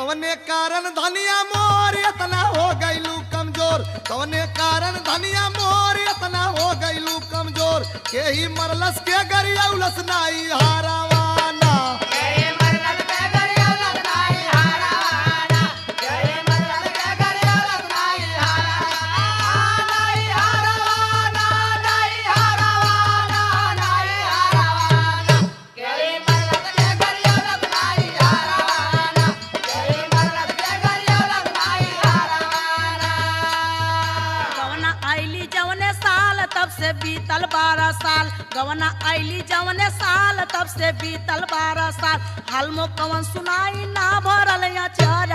कवने कारण धनिया मोर इतना हो गईलू कमजोर, कवने कारण धनिया मोर इतना हो गईलू कमजोर, के ही मरलस के गरियौलस नाई हारावाना। से बीतल 12 साल, गवना आईली जवने साल, तब से बीतल 12 साल, हाल मो कवन सुनाई ना भरल या चार